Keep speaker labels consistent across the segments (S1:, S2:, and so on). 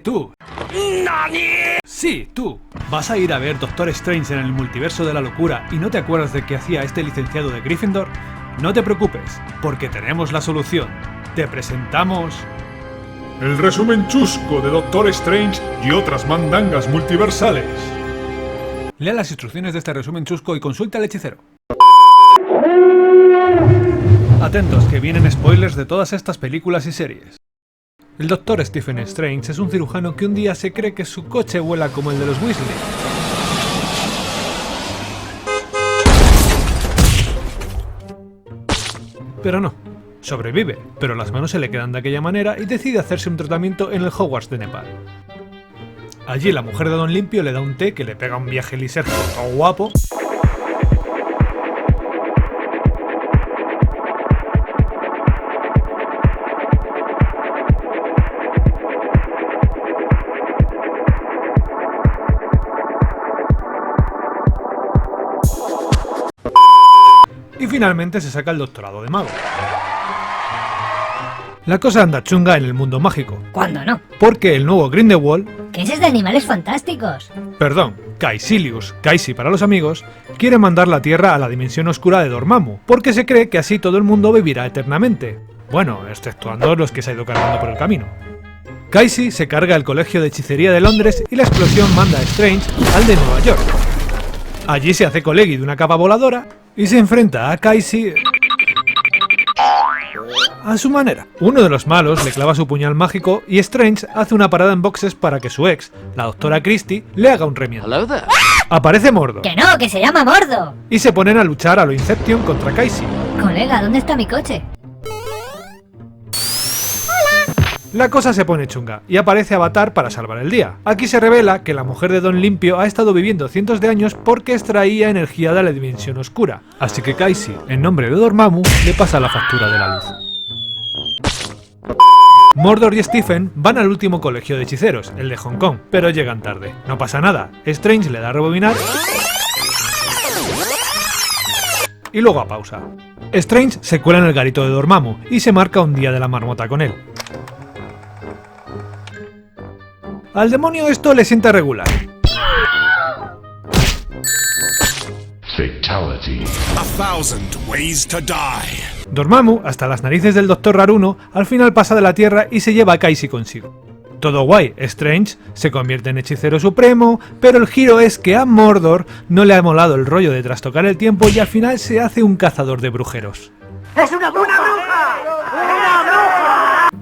S1: ¡Tú! ¿Nani? Sí, tú. ¿Vas a ir a ver Doctor Strange en el multiverso de la locura y no te acuerdas de qué hacía este licenciado de Gryffindor? No te preocupes, porque tenemos la solución. Te presentamos...
S2: el resumen chusco de Doctor Strange y otras mandangas multiversales.
S1: Lea las instrucciones de este resumen chusco y consulta al hechicero. Atentos, que vienen spoilers de todas estas películas y series. El Dr. Stephen Strange es un cirujano que un día se cree que su coche vuela como el de los Weasley. Pero no, sobrevive, pero las manos se le quedan de aquella manera y decide hacerse un tratamiento en el Hogwarts de Nepal. Allí la mujer de Don Limpio le da un té que le pega un viaje lisérgico todo guapo. Y finalmente se saca el doctorado de mago. La cosa anda chunga en el mundo mágico.
S3: ¿Cuándo no?
S1: Porque el nuevo Grindelwald,
S3: ¿Qué es de animales fantásticos?
S1: perdón, Caecilius, Caesi para los amigos, quiere mandar la Tierra a la dimensión oscura de Dormammu, porque se cree que así todo el mundo vivirá eternamente. Bueno, exceptuando los que se ha ido cargando por el camino. Caesi se carga el Colegio de Hechicería de Londres y la explosión manda a Strange al de Nueva York. Allí se hace colegui de una capa voladora y se enfrenta a Caesi a su manera. Uno de los malos le clava su puñal mágico y Strange hace una parada en boxes para que su ex, la doctora Christie, le haga un remiendo. Aparece Mordor
S3: ¡Que no! ¡Que se llama Mordo!
S1: y se ponen a luchar a lo Inception contra Caesi.
S3: Colega, ¿dónde está mi coche?
S1: La cosa se pone chunga y aparece Avatar para salvar el día. Aquí se revela que la mujer de Don Limpio ha estado viviendo cientos de años porque extraía energía de la dimensión oscura. Así que Caesi, en nombre de Dormammu, le pasa la factura de la luz. Mordor y Stephen van al último colegio de hechiceros, el de Hong Kong, pero llegan tarde. No pasa nada, Strange le da a rebobinar y luego a pausa. Strange se cuela en el garito de Dormammu y se marca un día de la marmota con él. Al demonio esto le sienta regular.
S4: Fatality.
S5: 1,000 ways to die.
S1: Dormammu, hasta las narices del Dr. Raruno, al final pasa de la Tierra y se lleva a Caesi consigo. Todo guay, Strange se convierte en hechicero supremo, pero el giro es que a Mordor no le ha molado el rollo de trastocar el tiempo y al final se hace un cazador de brujeros.
S3: ¡Es una bruja!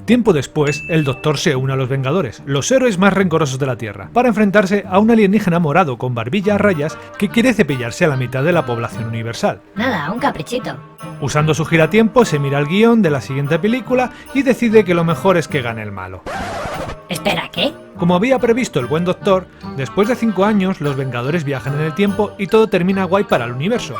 S1: Tiempo después, el Doctor se une a los Vengadores, los héroes más rencorosos de la Tierra, para enfrentarse a un alienígena morado con barbilla a rayas que quiere cepillarse a la mitad de la población universal.
S3: Nada, un caprichito.
S1: Usando su giratiempo, se mira el guión de la siguiente película y decide que lo mejor es que gane el malo.
S3: Espera, ¿qué?
S1: Como había previsto el buen Doctor, después de 5 años, los Vengadores viajan en el tiempo y todo termina guay para el universo.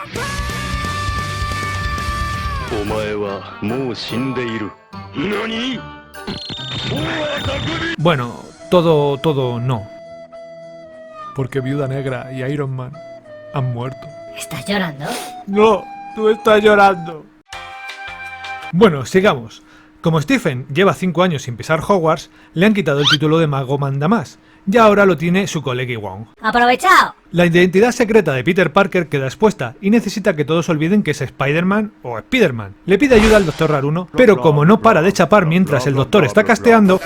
S1: Bueno, todo no. Porque Viuda Negra y Iron Man han muerto.
S3: ¿Estás llorando?
S1: No, tú estás llorando. Bueno, sigamos. Como Stephen lleva 5 años sin pisar Hogwarts, le han quitado el título de mago mandamás, y ahora lo tiene su colega Wong.
S3: ¡Aprovechado!
S1: La identidad secreta de Peter Parker queda expuesta y necesita que todos olviden que es Spider-Man o Spider-Man. Le pide ayuda al Dr. Raruno, pero como no para de chapar mientras el Doctor está casteando,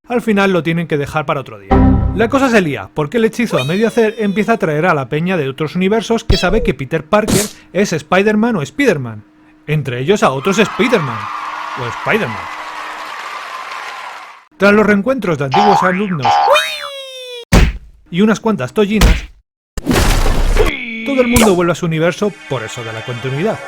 S1: al final lo tienen que dejar para otro día. La cosa se lía, porque el hechizo a medio hacer empieza a traer a la peña de otros universos que sabe que Peter Parker es Spider-Man o Spider-Man. Entre ellos a otros Spider-Man o Spider-Man. Tras los reencuentros de antiguos alumnos y unas cuantas tollinas, todo el mundo vuelve a su universo por eso de la continuidad.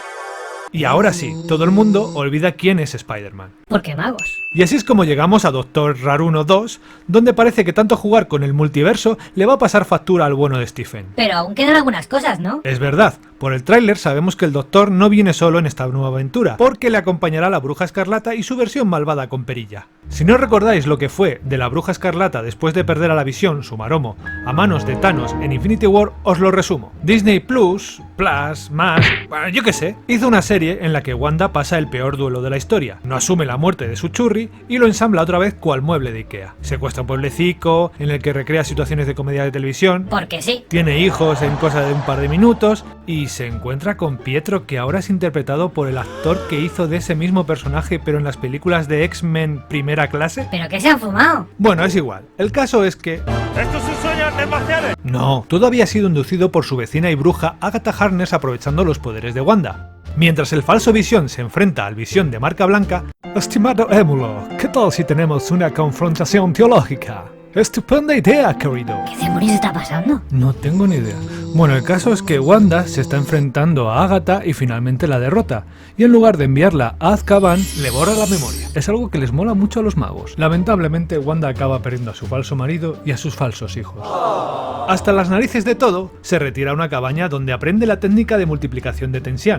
S1: Y ahora sí, todo el mundo olvida quién es Spider-Man.
S3: ¿Por qué magos?
S1: Y así es como llegamos a Doctor Raruno 2, donde parece que tanto jugar con el multiverso le va a pasar factura al bueno de Stephen.
S3: Pero aún quedan algunas cosas, ¿no?
S1: Es verdad, por el tráiler sabemos que el Doctor no viene solo en esta nueva aventura, porque le acompañará la Bruja Escarlata y su versión malvada con perilla. Si no recordáis lo que fue de la Bruja Escarlata después de perder a la Visión, su maromo, a manos de Thanos en Infinity War, os lo resumo. Disney Plus, más, bueno, yo qué sé, hizo una serie en la que Wanda pasa el peor duelo de la historia, no asume la muerte de su churri y lo ensambla otra vez cual mueble de Ikea. Secuestra un pueblecico en el que recrea situaciones de comedia de televisión,
S3: Porque sí.
S1: tiene hijos en cosa de un par de minutos y se encuentra con Pietro, que ahora es interpretado por el actor que hizo de ese mismo personaje pero en las películas de X-Men Primera Clase.
S3: ¿Pero qué se han fumado?
S1: Bueno, es igual. El caso es que...
S4: ¡Esto es un sueño de espaciales!
S1: No, todo había sido inducido por su vecina y bruja Agatha Harkness aprovechando los poderes de Wanda. Mientras el falso Visión se enfrenta al Visión de marca blanca... Estimado émulo, ¿qué tal si tenemos una confrontación teológica? Estupenda idea, querido.
S3: ¿Qué demonios está pasando?
S1: No tengo ni idea. Bueno, el caso es que Wanda se está enfrentando a Agatha y finalmente la derrota, y en lugar de enviarla a Azkaban, le borra la memoria. Es algo que les mola mucho a los magos. Lamentablemente, Wanda acaba perdiendo a su falso marido y a sus falsos hijos. Hasta las narices de todo, se retira a una cabaña donde aprende la técnica de multiplicación de tensión.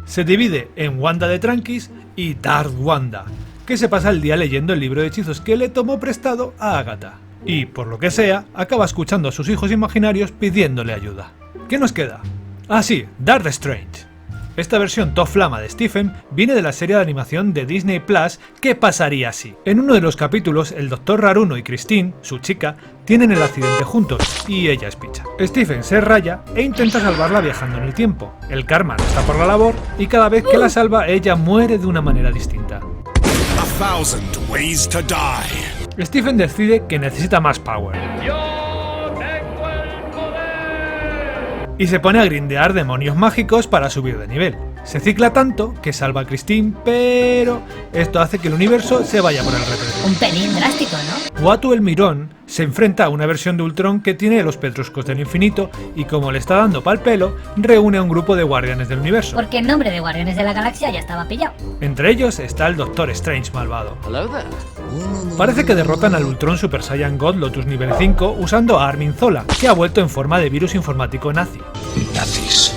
S1: Se divide en Wanda de Tranquis y Dark Wanda, que se pasa el día leyendo el libro de hechizos que le tomó prestado a Agatha. Y, por lo que sea, acaba escuchando a sus hijos imaginarios pidiéndole ayuda. ¿Qué nos queda? Ah sí, Dark Strange. Esta versión top flama de Stephen viene de la serie de animación de Disney Plus que pasaría así. En uno de los capítulos, el Dr. Raruno y Christine, su chica, tienen el accidente juntos y ella es picha. Stephen se raya e intenta salvarla viajando en el tiempo. El karma no está por la labor y cada vez que la salva ella muere de una manera distinta.
S5: 1,000 ways to die.
S1: Stephen decide que necesita más power. Y se pone a grindear demonios mágicos para subir de nivel. Se cicla tanto que salva a Christine, pero esto hace que el universo se vaya por el retrete.
S3: Un pelín drástico, ¿no?
S1: Uatu el Mirón se enfrenta a una versión de Ultron que tiene los Petruscos del Infinito y, como le está dando pa'l pelo, reúne a un grupo de guardianes del universo.
S3: Porque el nombre de Guardianes de la Galaxia ya estaba pillado.
S1: Entre ellos está el Doctor Strange malvado. Parece que derrotan al Ultron Super Saiyan God Lotus nivel 5 usando a Armin Zola, que ha vuelto en forma de virus informático nazi.
S5: Nazis.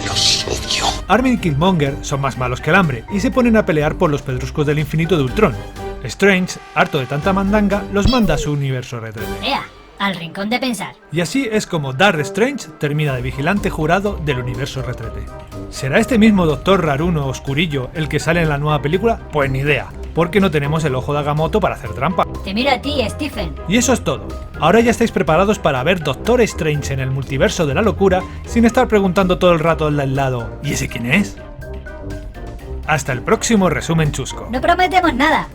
S5: Los odio.
S1: Armin y Killmonger son más malos que el hambre y se ponen a pelear por los Pedruscos del Infinito de Ultron. Strange, harto de tanta mandanga, los manda a su universo retrete.
S3: ¡Ea! Al rincón de pensar.
S1: Y así es como Dark Strange termina de vigilante jurado del universo retrete. ¿Será este mismo Dr. Raruno Oscurillo el que sale en la nueva película? Pues ni idea, porque no tenemos el ojo de Agamotto para hacer trampa.
S3: Te miro a ti, Stephen.
S1: Y eso es todo. Ahora ya estáis preparados para ver Doctor Strange en el multiverso de la locura sin estar preguntando todo el rato al de al lado, ¿y ese quién es? Hasta el próximo resumen chusco.
S3: No prometemos nada.